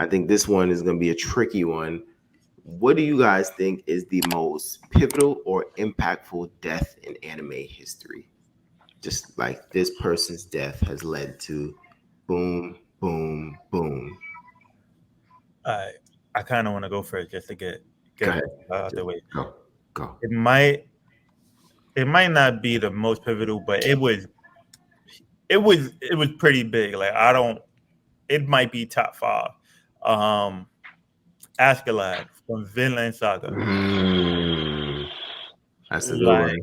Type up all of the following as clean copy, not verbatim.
I think this one is going to be a tricky one. What do you guys think is the most pivotal or impactful death in anime history? Just like this person's death has led to boom, boom, boom. I kind of want to go for it just to Go get ahead. out the Just way. go. It might not be the most pivotal, but it was pretty big. Like it might be top 5. Um, Askeladd from Vinland Saga. That's a good Like one.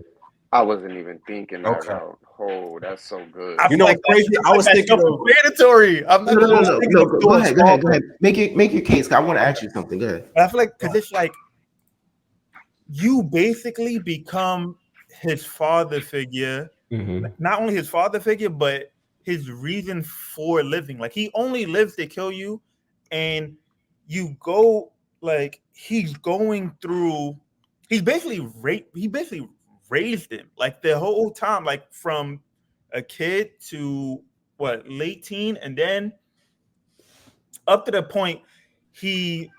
I wasn't even thinking that Okay. route. Oh, that's so good. I You feel know like what's crazy? I was that's thinking of self-explanatory. I'm not gonna lie. No. Go ahead. Go ahead. Make your case. I want to ask you something. Go ahead. I feel like because it's like you basically become his father figure. Mm-hmm. Not only his father figure, but his reason for living. Like he only lives to kill you, and you go like he's going through. He basically raised him like the whole time, like from a kid to what late teen, and then up to the point he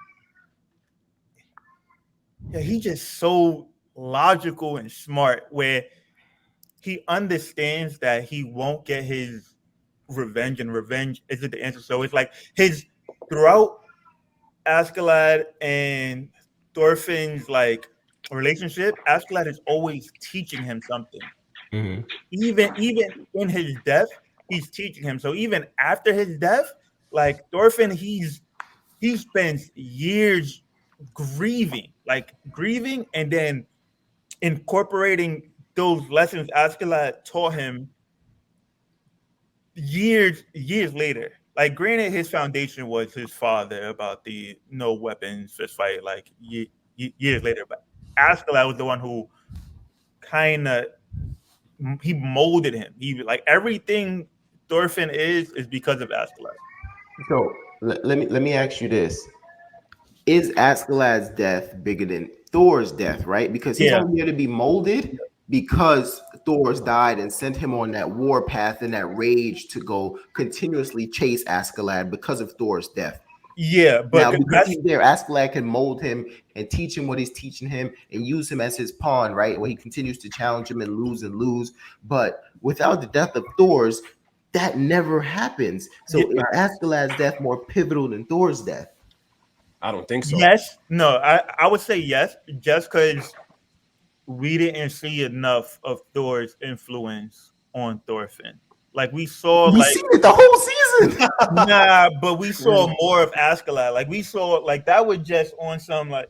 he's just so logical and smart where he understands that he won't get his revenge, and revenge isn't the answer. So it's like his throughout Askeladd and Thorfinn's like relationship, Askeladd is always teaching him something. Mm-hmm. Even in his death, he's teaching him. So even after his death, like Thorfinn, he spends years grieving, and then incorporating those lessons Askeladd taught him years later. Like, granted, his foundation was his father about the no weapons fist fight. Like years later, but Askeladd was the one who kind of he molded him. He like everything Thorfinn is because of Askeladd. So let me ask you this: is Askeladd's death bigger than Thor's death? Right, because he's Yeah, only here to be molded because Thor's died and sent him on that war path and that rage to go continuously chase Askeladd because of Thor's death. yeah, Now, but because that's he's there, Askeladd can mold him and teach him what he's teaching him and use him as his pawn, right? Where he continues to challenge him and lose and lose. But without the death of Thor's, that never happens. So is Askeladd's death more pivotal than Thor's death? I don't think so. yes. No, I would say yes, just because we didn't see enough of Thor's influence on Thorfinn. Like we saw, We like seen it the whole season. nah, but we saw more of Askeladd. Like we saw, like that was just on some like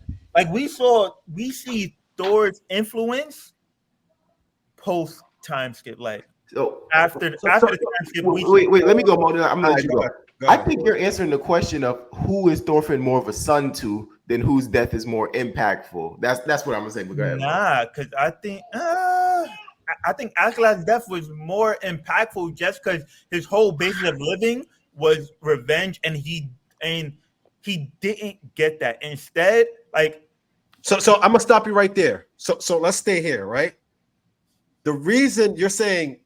we see Thor's influence post time skip. Like So, after the time skip, we wait, let me go, Mo. I'm gonna let you Go go. ahead, go I ahead. think you're answering the question of who is Thorfinn more of a son to than whose death is more impactful. That's what I'm gonna say. But go ahead, Mo. nah, because I think Askeladd's death was more impactful just because his whole basis of living was revenge, and he didn't get that. Instead, like So I'm gonna stop you right there. So let's stay here, right? The reason you're saying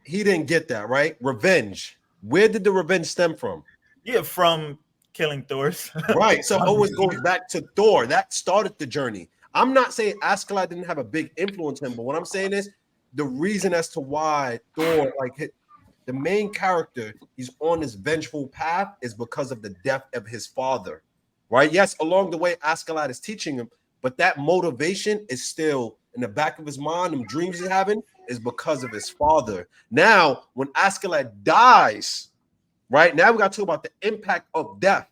he didn't get that, right? Revenge. Where did the revenge stem from? yeah, from killing Thor's. Right. So it always goes back to Thor. That started the journey. I'm not saying Askeladd didn't have a big influence on him, but what I'm saying is the reason as to why Thor, like the main character, he's on this vengeful path is because of the death of his father. Right? Yes, along the way, Askeladd is teaching him, but that motivation is still in the back of his mind. Them dreams he's having is because of his father. Now, when Askeladd dies, right now we got to talk about the impact of death.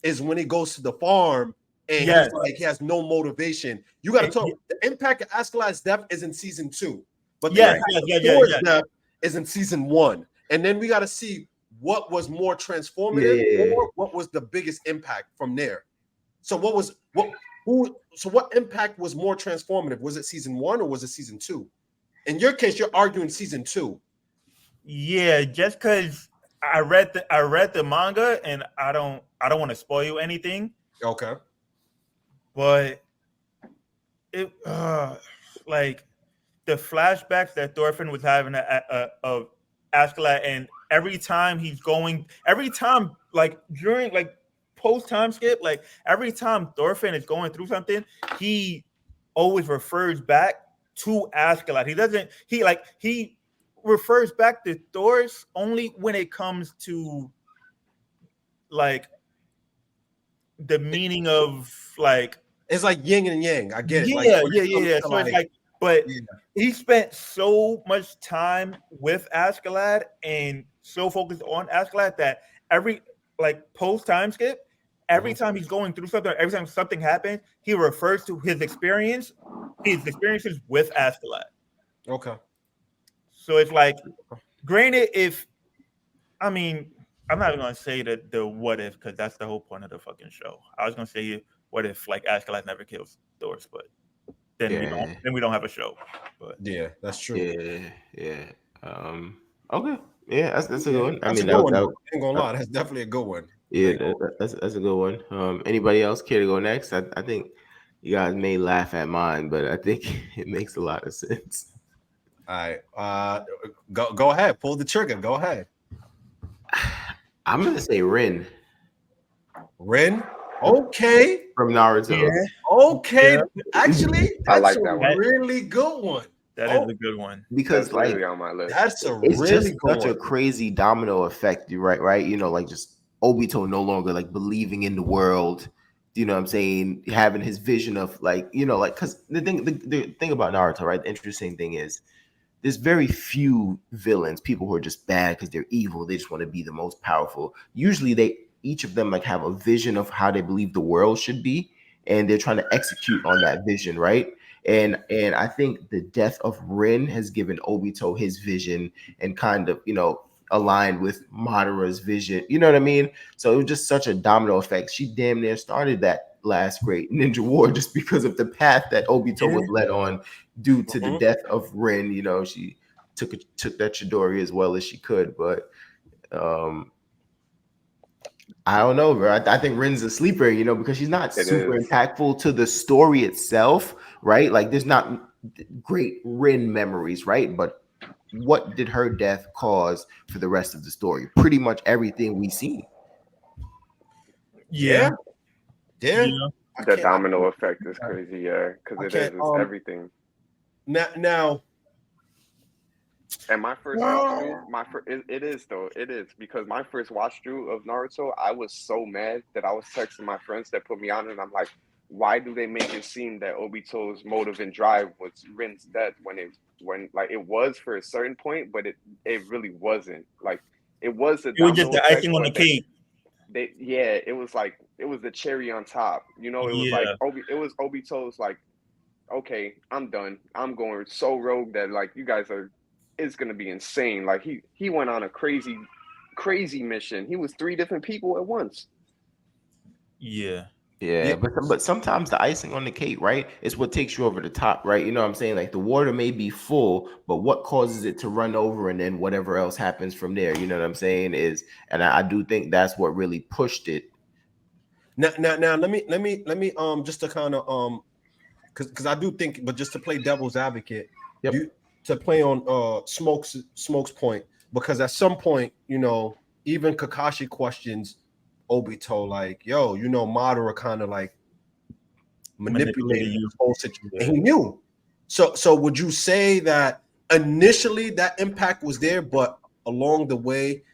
Is when he goes to the farm and Yes. he's like he has no motivation. You got to talk. The impact of Askeladd's death is in season 2, but the impact of Thor's death is in season 1. And then we got to see what was more transformative or what was the biggest impact from there. So what impact was more transformative? Was it season 1 or was it season 2? In your case, you're arguing season 2. Yeah, just because I read the manga, and I don't want to spoil you anything. Okay. But it like the flashbacks that Thorfinn was having of Askeladd, and every time like during like post time skip, like every time Thorfinn is going through something, he always refers back to Askeladd. He refers back to Thor's only when it comes to like the meaning of like It's like yin and yang. I get it. Like, yeah. when it comes to, So it's like, but yeah. he spent so much time with Askeladd and so focused on Askeladd that every like post time skip, every time he's going through something, every time something happens, he refers to his experiences with Askeladd. Okay. So it's like, granted, I'm not even gonna say the what if, because that's the whole point of the fucking show. I was gonna say what if like Askeladd never kills Thor, but then we don't have a show. But Yeah, that's true. Yeah. Okay. Yeah, that's a good one. That's a good one. I ain't gonna lie, that's definitely a good one. Yeah, that's a good one. Anybody else care to go next? I think you guys may laugh at mine, but I think it makes a lot of sense. All right. Go ahead. Pull the trigger. Go ahead. I'm gonna say Rin Rin. Okay. from Naruto. yeah, Okay. Yeah. Actually, I that's like that a one. really good one. that is a good one. Because That's like really on my list. That's a it's really just good such a one. crazy domino effect, right? You know, like just Obito no longer like believing in the world. You know what I'm saying? Having his vision of like, you know, like because the thing about Naruto, right? The interesting thing is there's very few villains, people who are just bad because they're evil. They just want to be the most powerful. Usually each of them like have a vision of how they believe the world should be, and they're trying to execute on that vision, right? And I think the death of Rin has given Obito his vision and kind of, you know, aligned with Madara's vision. You know what I mean? So it was just such a domino effect. She damn near started that last great ninja war just because of the path that Obito was led on due to the death of Rin. You know, she took that Chidori as well as she could, but I don't know, bro. I think Rin's a sleeper, you know, because she's not super impactful to the story itself, right? Like, there's not great Rin memories, right? But what did her death cause for the rest of the story? Pretty much everything we see. Yeah. The domino effect is crazy, yeah, because it's everything. Now, and my first watch through, it is because my first watch through of Naruto, I was so mad that I was texting my friends that put me on it, and I'm like, why do they make it seem that Obito's motive and drive was Rin's death when it was for a certain point, but it really wasn't. Like, it was the domino just the effect, icing on the cake. It was like it was the cherry on top. You know, it was like Obito's like, okay, I'm done. I'm going so rogue that like you guys are. It's gonna be insane. Like he went on a crazy mission. He was 3 different people at once. Yeah, but sometimes the icing on the cake, right, is what takes you over the top, right? You know what I'm saying? Like the water may be full, but what causes it to run over, and then whatever else happens from there, you know what I'm saying? And I do think that's what really pushed it. Now let me just to kind of because I do think, but just to play devil's advocate, to play on Smoke's point, because at some point, you know, even Kakashi questions Obito like, yo, you know, Madara kind of like manipulated the whole situation. And he knew. So would you say that initially that impact was there, but along the way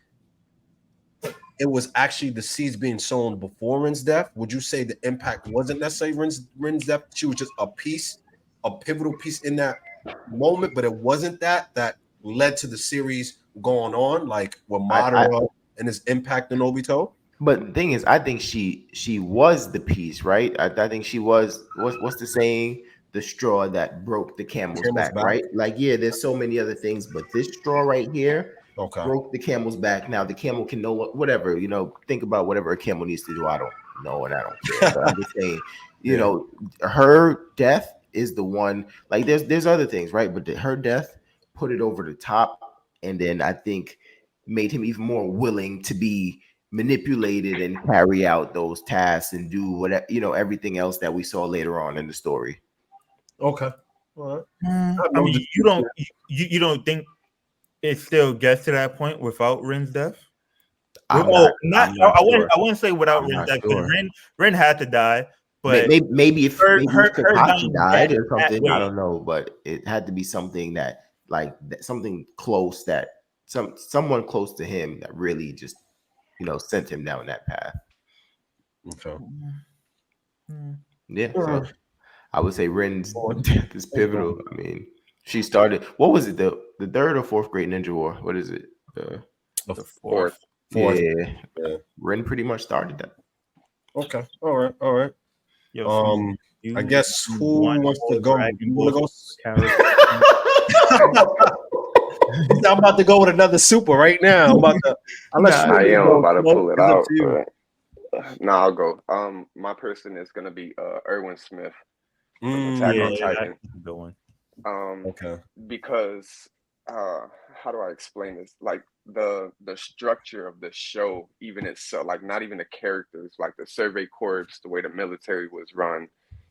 it was actually the seeds being sown before Rin's death? Would you say the impact wasn't necessarily Rin's death? She was just a pivotal piece in that moment, but it wasn't that led to the series going on, like with Madara and his impact on Obito? But the thing is, I think she was the piece, right? I think she was what's the saying? The straw that broke the camel's back, right? Like, yeah, there's so many other things, but this straw right here broke the camel's back. Now the camel can know whatever, you know, think about whatever a camel needs to do. I don't know, and I don't care. But I'm just saying, you know, her death is the one. Like, there's other things, right? But her death put it over the top, and then I think made him even more willing to be manipulated and carry out those tasks and do whatever, you know, everything else that we saw later on in the story. Okay. All right. I mean, you don't think it still gets to that point without Rin's death? I'm Oh, not. I'm not I sure. wouldn't say without I'm Ren not death because sure. Ren had to die, but Maybe if her Kakashi dying died or that something, I way. don't know, but it had to be something that something close that someone close to him that really just sent him down that path. Okay. Yeah, so I would say Ren's Fourth. death is pivotal. I mean, she started. What was it? The third or fourth Great Ninja War? What is it? The fourth. Fourth. Yeah, Ren pretty much started that. Okay. All right. All right. Yo, so I guess who one wants to more go? Dragon You Ball want to character. go? I'm about to go with another super right now. I'm about to. Unless Nah, you I am go, about to Smoke, pull it it's up out. to you. No, I'll go. My person is gonna be Erwin Smith from Attack Yeah, on Titan. that's a good one. Okay. Because how do I explain this? Like the structure of the show, even itself, like not even the characters, like the Survey Corps, the way the military was run,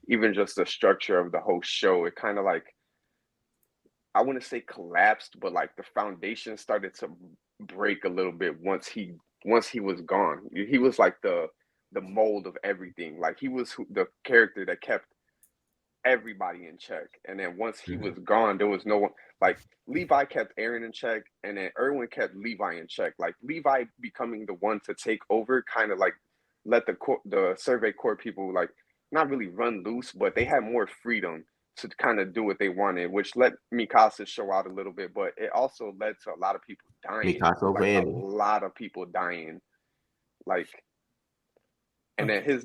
even just the structure of the whole show, it kind of like, I wouldn't say collapsed, but like the foundation started to break a little bit once he was gone. He was like the mold of everything. Like he was the character that kept everybody in check. And then once he was gone, there was no one. Like Levi kept Aaron in check, and then Erwin kept Levi in check. Like Levi becoming the one to take over, kind of like let the Survey Corps people like not really run loose, but they had more freedom to kind of do what they wanted, which let Mikasa show out a little bit. But it also led to a lot of people dying. Mikasa over Like a Andy. lot of people dying. Like, and then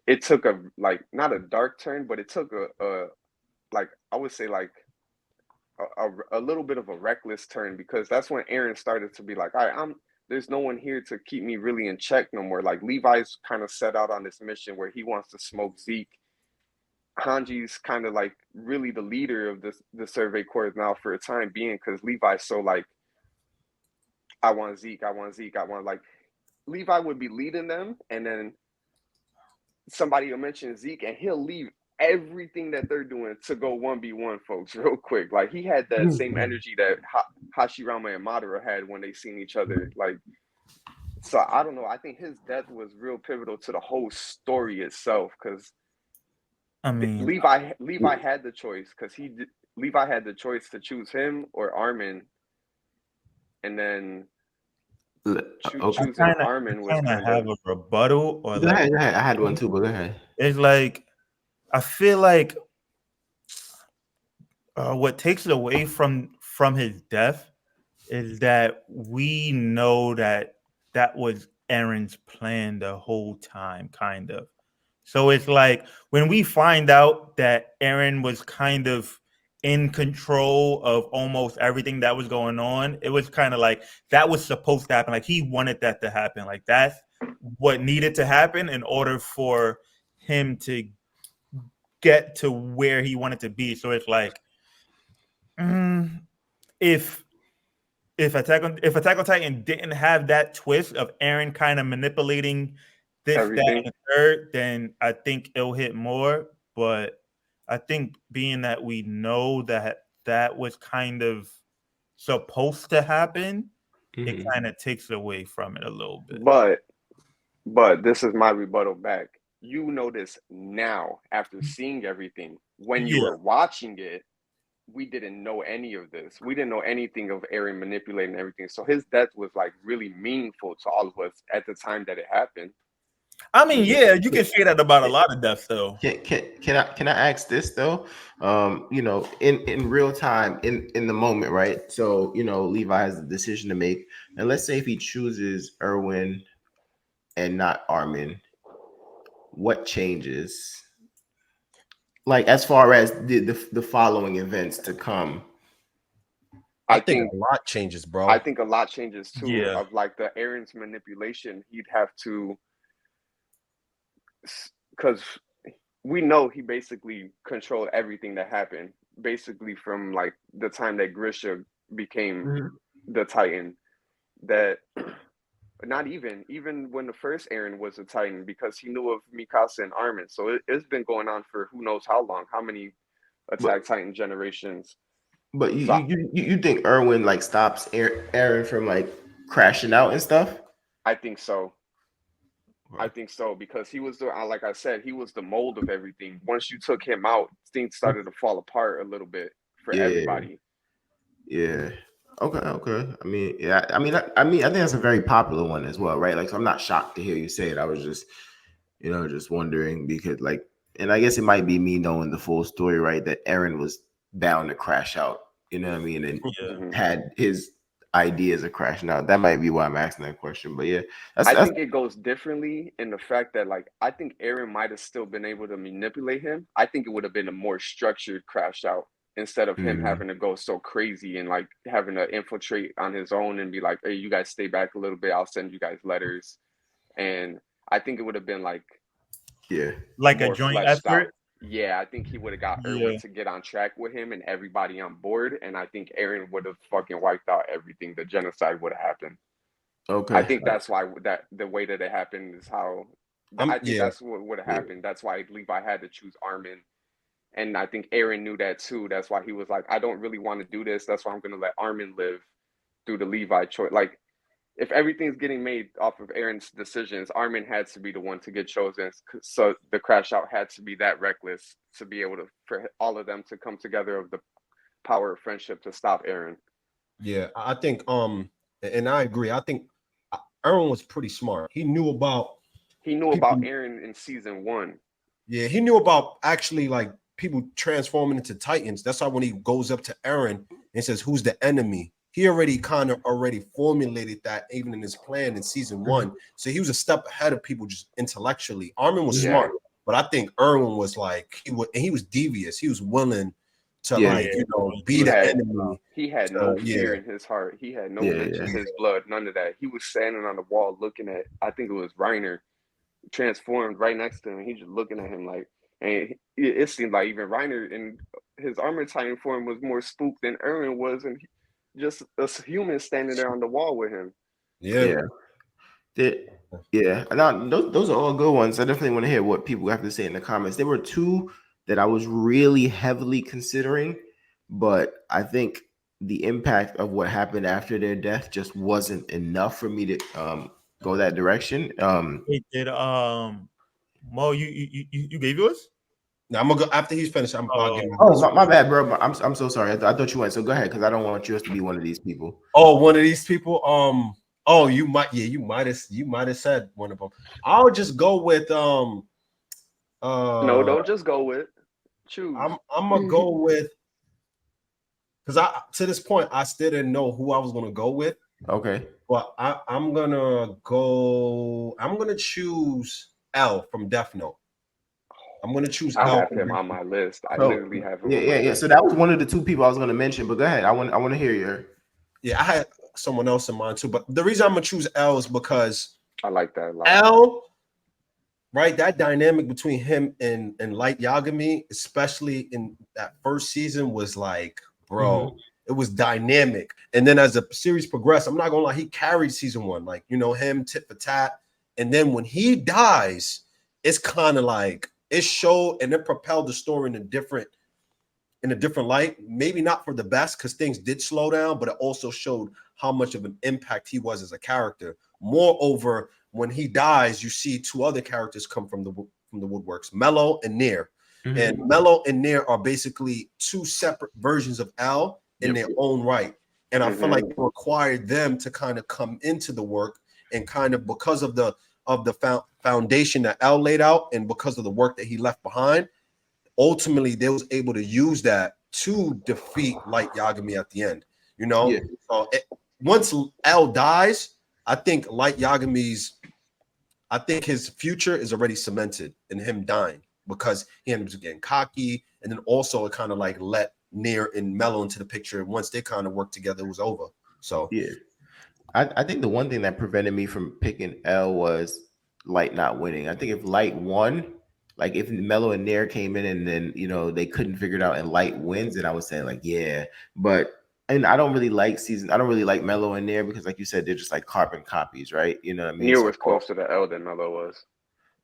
it took a like not a dark turn, but it took a like I would say like a little bit of a reckless turn, because that's when Aaron started to be like, all right, there's no one here to keep me really in check no more. Like Levi's kind of set out on this mission where he wants to smoke Zeke. Hanji's kind of like really the leader of the Survey Corps now for a time being, because Levi's so like, I want Zeke, like Levi would be leading them, and then somebody will mention Zeke and he'll leave everything that they're doing to go 1v1 folks real quick. Like he had that same energy that Hashirama and Madara had when they seen each other. Like, so I don't know. I think his death was real pivotal to the whole story itself, because I mean, Levi had the choice, because Levi had the choice to choose him or Armin, and then choosing Armin was kind of kind have of. a rebuttal or Go like ahead, go ahead. I had one too, but go ahead. it's like I feel like what takes it away from his death is that we know that was Aaron's plan the whole time, kind of. So it's like when we find out that Aaron was kind of in control of almost everything that was going on, it was kind of like that was supposed to happen. Like he wanted that to happen. Like that's what needed to happen in order for him to get to where he wanted to be. So it's like, if Attack on Titan didn't have that twist of Aaron kind of manipulating this, Everything. that, and the third, then I think it'll hit more. But I think being that we know that was kind of supposed to happen, it kind of takes away from it a little bit. But this is my rebuttal back. You know this now after seeing everything. When you were watching it, we didn't know any of this. We didn't know anything of Aaron manipulating everything. So his death was like really meaningful to all of us at the time that it happened. I mean, yeah, you can say that about a lot of deaths, though. Can I ask this though? In real time, in the moment, right? So Levi has the decision to make, and let's say if he chooses Erwin and not Armin, what changes? Like as far as the following events to come. I think a lot changes, bro. I think a lot changes too. Yeah. Of like the Aaron's manipulation, he'd have to, because we know he basically controlled everything that happened, basically from like the time that Grisha became the Titan. That not even when the first Aaron was a Titan, because he knew of Mikasa and Armin. So it's been going on for who knows how long, how many Attack Titan generations. But you think Erwin like stops Aaron from like crashing out and stuff? I think so. I think so because he was the like I said, he was the mold of everything. Once you took him out, things started to fall apart a little bit for Yeah. everybody. Yeah. Okay. I mean, yeah. I think that's a very popular one as well, right? Like, so I'm not shocked to hear you say it. I was just, just wondering because, like, and I guess it might be me knowing the full story, right? That Eren was bound to crash out. You know what I mean? And Mhm. had his ideas of crashing out. That might be why I'm asking that question. But yeah, I think it goes differently in the fact that, like, I think Eren might have still been able to manipulate him. I think it would have been a more structured crash out instead of him having to go so crazy and like having to infiltrate on his own and be like, "Hey, you guys stay back a little bit. I'll send you guys letters." And I think it would have been like like a more joint fleshed out. effort. Yeah, I think he would have got Erwin to get on track with him and everybody on board, and I think Eren would have fucking wiped out everything. The genocide would have happened. Okay. I think that's why that the way that it happened is how I think that's what would have happened. That's why Levi had to choose Armin. And I think Eren knew that too. That's why he was like, I don't really want to do this. That's why I'm gonna let Armin live through the Levi choice. Like, if everything's getting made off of Eren's decisions, Armin had to be the one to get chosen. So the crash out had to be that reckless to be able to, for all of them to come together of the power of friendship to stop Eren. Yeah, I think and I agree. I think Eren was pretty smart. He knew about Eren in season 1. Yeah, he knew about actually like people transforming into Titans. That's why when he goes up to Eren and says, "Who's the enemy?" He already formulated that even in his plan in season 1. So he was a step ahead of people just intellectually. Armin was smart, but I think Erwin was like he was devious. He was willing to be the enemy. He had no fear in his heart. He had no itch in his blood. None of that. He was standing on the wall looking at, I think it was Reiner, transformed right next to him. He just looking at him like, and it seemed like even Reiner in his armor titan form was more spooked than Eren was, and just a human standing there on the wall with him. Yeah. Now, those are all good ones. I definitely want to hear what people have to say in the comments. There were two that I was really heavily considering, but I think the impact of what happened after their death just wasn't enough for me to go that direction. It did. Mo, you gave yours? Now I'm gonna go after he's finished. I'll give him. Oh, my bad, bro. I'm so sorry. I thought you went. So go ahead, because I don't want yours to be one of these people. Oh, one of these people. Oh, you might have said one of them. I'll just go with No, don't just go with. Choose. I'm gonna go with, because to this point I still didn't know who I was gonna go with. Okay. But I'm gonna choose L from Death Note. I'm gonna choose. I have him on my list. I literally have him. Yeah. So that was one of the two people I was gonna mention. But go ahead. I want to hear your. Yeah, I had someone else in mind too. But the reason I'm gonna choose L is because I like that a lot. L, right? That dynamic between him and Light Yagami, especially in that first season, was like, bro, it was dynamic. And then as the series progressed, I'm not gonna lie, he carried season 1, like him tit for tat. And then when he dies, it's kind of like it showed and it propelled the story in a different light. Maybe not for the best because things did slow down, but it also showed how much of an impact he was as a character. Moreover, when he dies, you see two other characters come from the woodworks, Mello and Nier. And Mello and Nier are basically two separate versions of L in their own right. And I feel like it required them to kind of come into the work and kind of, because of the foundation that L laid out and because of the work that he left behind, ultimately they was able to use that to defeat Light Yagami at the end. So once L dies, I think his future is already cemented in him dying, because he ended up getting cocky, and then also it kind of like let Nier and Mello into the picture. And once they kind of worked together, it was over. So yeah, I think the one thing that prevented me from picking L was Light not winning. I think if Light won, like if Mello and Nier came in and then they couldn't figure it out and Light wins, and I was saying like and I don't really like Mello and Nier because, like you said, they're just like carbon copies, right? You know what I mean? Nier was closer to L than Mello was.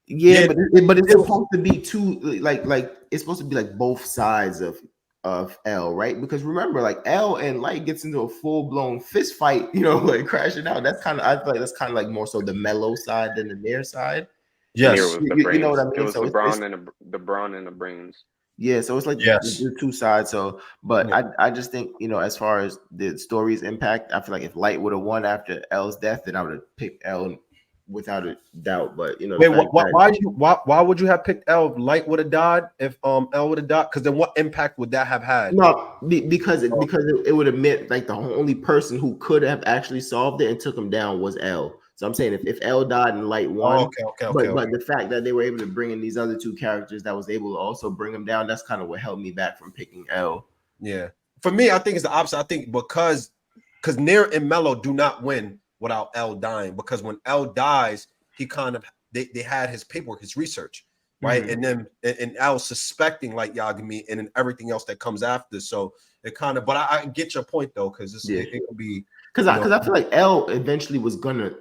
Yeah, but it's supposed to be two, like it's supposed to be like both sides of of L, right? Because remember, like L and Light gets into a full blown fist fight, like crashing out. That's kind of, I feel like that's kind of like more so the mellow side than the Nair side. Near Yes. was the You brains. know what I mean? It was So the it's, brown and the brown and the brains. yeah, so it's like Yes. the two sides. So, but Yeah. I just think, as far as the story's impact, I feel like if Light would have won after L's death, then I would have picked L without a doubt. But Wait, the fact that- why would you have picked L if Light would have died? If L would have died, because then what impact would that have had? No, because it would have meant like the only person who could have actually solved it and took him down was L. So I'm saying if L died and Light won, but the fact that they were able to bring in these other two characters that was able to also bring him down, that's kind of what held me back from picking L. Yeah, for me, I think it's the opposite. I think because Nair and Mello do not win without L dying, because when L dies, he kind of they had his paperwork, his research, right, and then and L suspecting like Yagami and then everything else that comes after. So it kind of, but I get your point though, because it could be because I feel like L eventually was gonna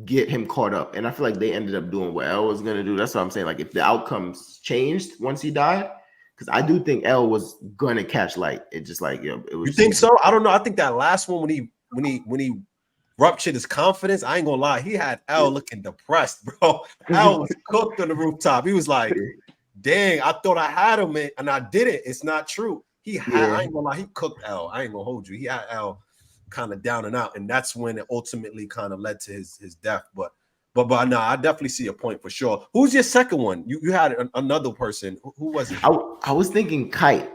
get him caught up, and I feel like they ended up doing what L was gonna do. That's what I'm saying. Like if the outcomes changed once he died, because I do think L was gonna catch Light. It just like it was. You think so? I don't know. I think that last one when he ruptured his confidence, I ain't gonna lie, he had L looking depressed, bro. L was cooked on the rooftop. He was like, "Dang, I thought I had him, and I didn't. It's not true." He had. I ain't gonna lie, he cooked L. I ain't gonna hold you. He had L kind of down and out, and that's when it ultimately kind of led to his death. But no, I definitely see a point for sure. Who's your second one? You had another person. Who was it? I was thinking Kite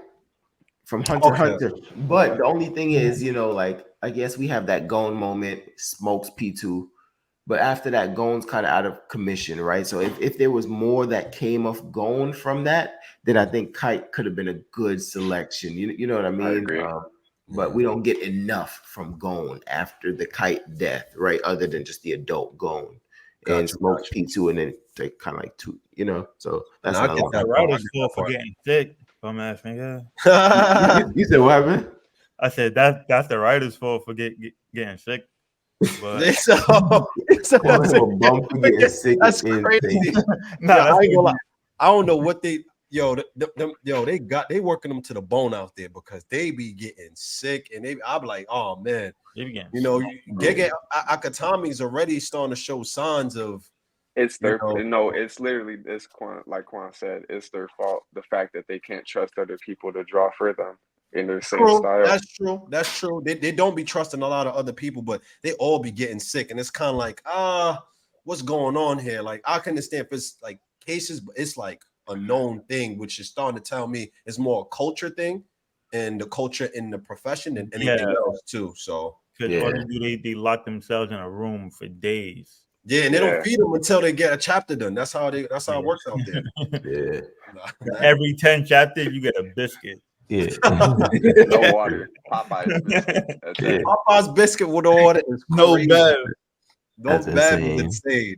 from Hunter x Hunter, but the only thing is, like I guess we have that Gon moment, smokes P2, but after that, Gon's kind of out of commission, right? So if there was more that came of Gon from that, then I think Kite could have been a good selection. You know what I mean? I agree. But we don't get enough from Gon after the Kite death, right? Other than just the adult Gon. And smokes P2, and then they kind of like two, So that's I get that. The writer's fault for getting sick, dumbass nigga. You said what happened? I said that's the writer's fault for getting sick. But That's crazy. Nah, I ain't gonna lie. I don't know what they they working them to the bone out there, because they be getting sick, and I'll be like, oh man, Gege Akatami's already starting to show signs of. It's their it's literally this, like Quan said, it's their fault. The fact that they can't trust other people to draw for them in their same style. That's true. They don't be trusting a lot of other people, but they all be getting sick, and it's kind of like, what's going on here? Like, I can understand if it's like cases, but it's like a known thing, which is starting to tell me it's more a culture thing and the culture in the profession than anything else too. So they lock themselves in a room for days. Yeah, and they don't feed them until they get a chapter done. That's how it works out there. Every 10 chapters, you get a biscuit. Yeah. No water. Popeye's biscuit. Popeye's biscuit with the water is no crazy. bad. No bad was insane.